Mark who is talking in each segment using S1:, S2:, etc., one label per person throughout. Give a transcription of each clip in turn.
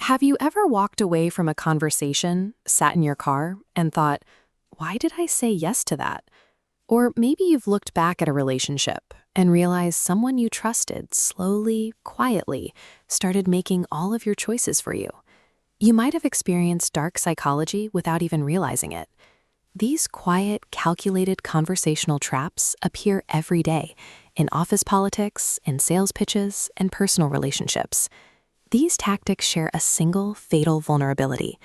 S1: Have you ever walked away from a conversation, sat in your car, and thought, why did I say yes to that? Or maybe you've looked back at a relationship and realized someone you trusted slowly, quietly, started making all of your choices for you. You might have experienced dark psychology without even realizing it. These quiet, calculated conversational traps appear every day in office politics, in sales pitches, and personal relationships. These tactics share a single fatal vulnerability.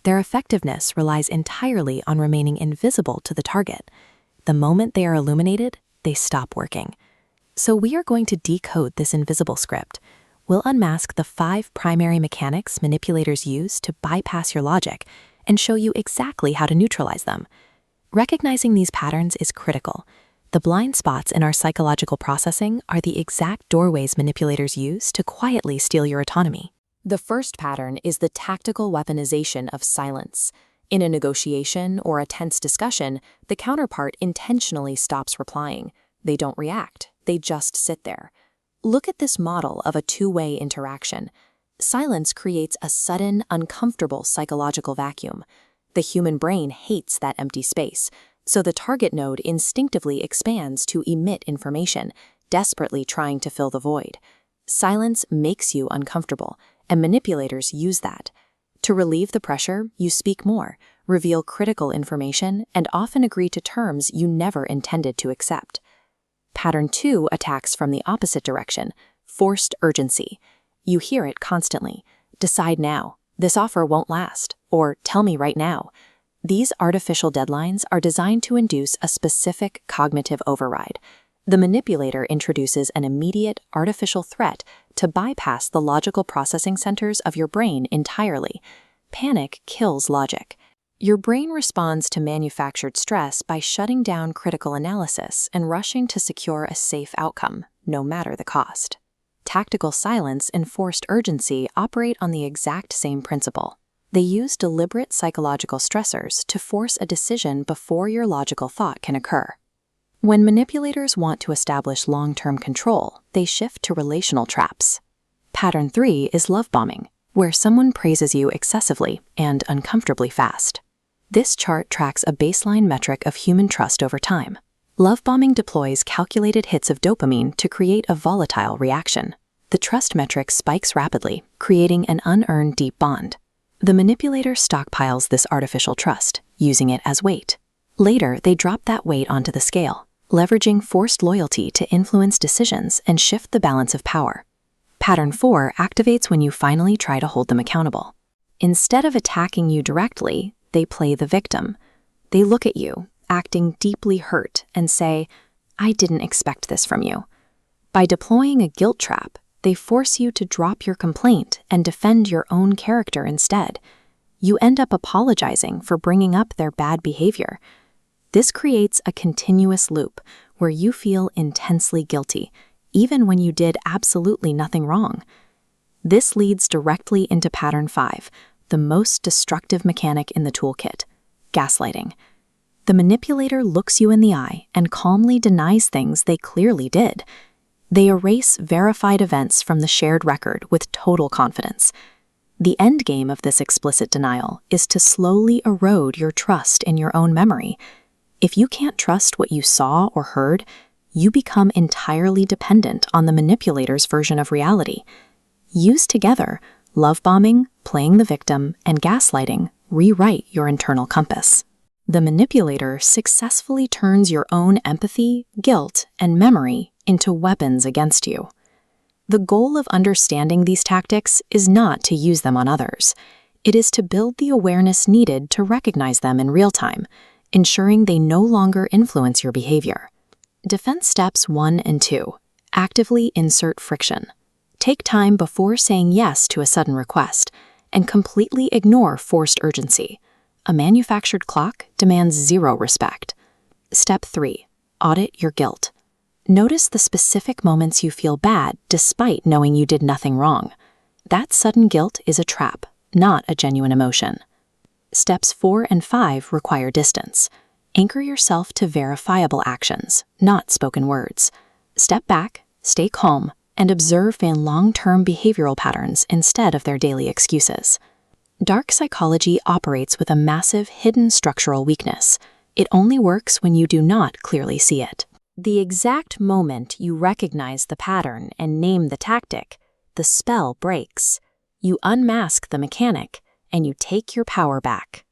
S1: Their effectiveness relies entirely on remaining invisible to the target. The moment they are illuminated, they stop working. So we are going to decode this invisible script. We'll unmask the 5 primary mechanics manipulators use to bypass your logic and show you exactly how to neutralize them. Recognizing these patterns is critical. The blind spots in our psychological processing are the exact doorways manipulators use to quietly steal your autonomy. The first pattern is the tactical weaponization of silence. In a negotiation or a tense discussion, the counterpart intentionally stops replying. They don't react, they just sit there. Look at this model of a two-way interaction. Silence creates a sudden, uncomfortable psychological vacuum. The human brain hates that empty space, so the target node instinctively expands to emit information, desperately trying to fill the void. Silence makes you uncomfortable, and manipulators use that. To relieve the pressure, you speak more, reveal critical information, and often agree to terms you never intended to accept. Pattern 2 attacks from the opposite direction, forced urgency. You hear it constantly. Decide now. This offer won't last. Or tell me right now. These artificial deadlines are designed to induce a specific cognitive override. The manipulator introduces an immediate artificial threat to bypass the logical processing centers of your brain entirely. Panic kills logic. Your brain responds to manufactured stress by shutting down critical analysis and rushing to secure a safe outcome, no matter the cost. Tactical silence and forced urgency operate on the exact same principle. They use deliberate psychological stressors to force a decision before your logical thought can occur. When manipulators want to establish long-term control, they shift to relational traps. Pattern 3 is love bombing, where someone praises you excessively and uncomfortably fast. This chart tracks a baseline metric of human trust over time. Love bombing deploys calculated hits of dopamine to create a volatile reaction. The trust metric spikes rapidly, creating an unearned deep bond. The manipulator stockpiles this artificial trust, using it as weight. Later, they drop that weight onto the scale, leveraging forced loyalty to influence decisions and shift the balance of power. Pattern 4 activates when you finally try to hold them accountable. Instead of attacking you directly, they play the victim. They look at you, acting deeply hurt, and say, "I didn't expect this from you." By deploying a guilt trap, they force you to drop your complaint and defend your own character instead. You end up apologizing for bringing up their bad behavior. This creates a continuous loop where you feel intensely guilty, even when you did absolutely nothing wrong. This leads directly into pattern 5, the most destructive mechanic in the toolkit, gaslighting. The manipulator looks you in the eye and calmly denies things they clearly did. They erase verified events from the shared record with total confidence. The endgame of this explicit denial is to slowly erode your trust in your own memory. If you can't trust what you saw or heard, you become entirely dependent on the manipulator's version of reality. Used together, love bombing, playing the victim, and gaslighting rewrite your internal compass. The manipulator successfully turns your own empathy, guilt, and memory into weapons against you. The goal of understanding these tactics is not to use them on others. It is to build the awareness needed to recognize them in real time, ensuring they no longer influence your behavior. Defense steps 1 and 2. Actively insert friction. Take time before saying yes to a sudden request, and completely ignore forced urgency. A manufactured clock demands zero respect. Step 3. Audit your guilt. Notice the specific moments you feel bad despite knowing you did nothing wrong. That sudden guilt is a trap, not a genuine emotion. Steps 4 and 5 require distance. Anchor yourself to verifiable actions, not spoken words. Step back, stay calm, and observe long-term behavioral patterns instead of their daily excuses. Dark psychology operates with a massive hidden structural weakness. It only works when you do not clearly see it. The exact moment you recognize the pattern and name the tactic, the spell breaks. You unmask the mechanic, and you take your power back.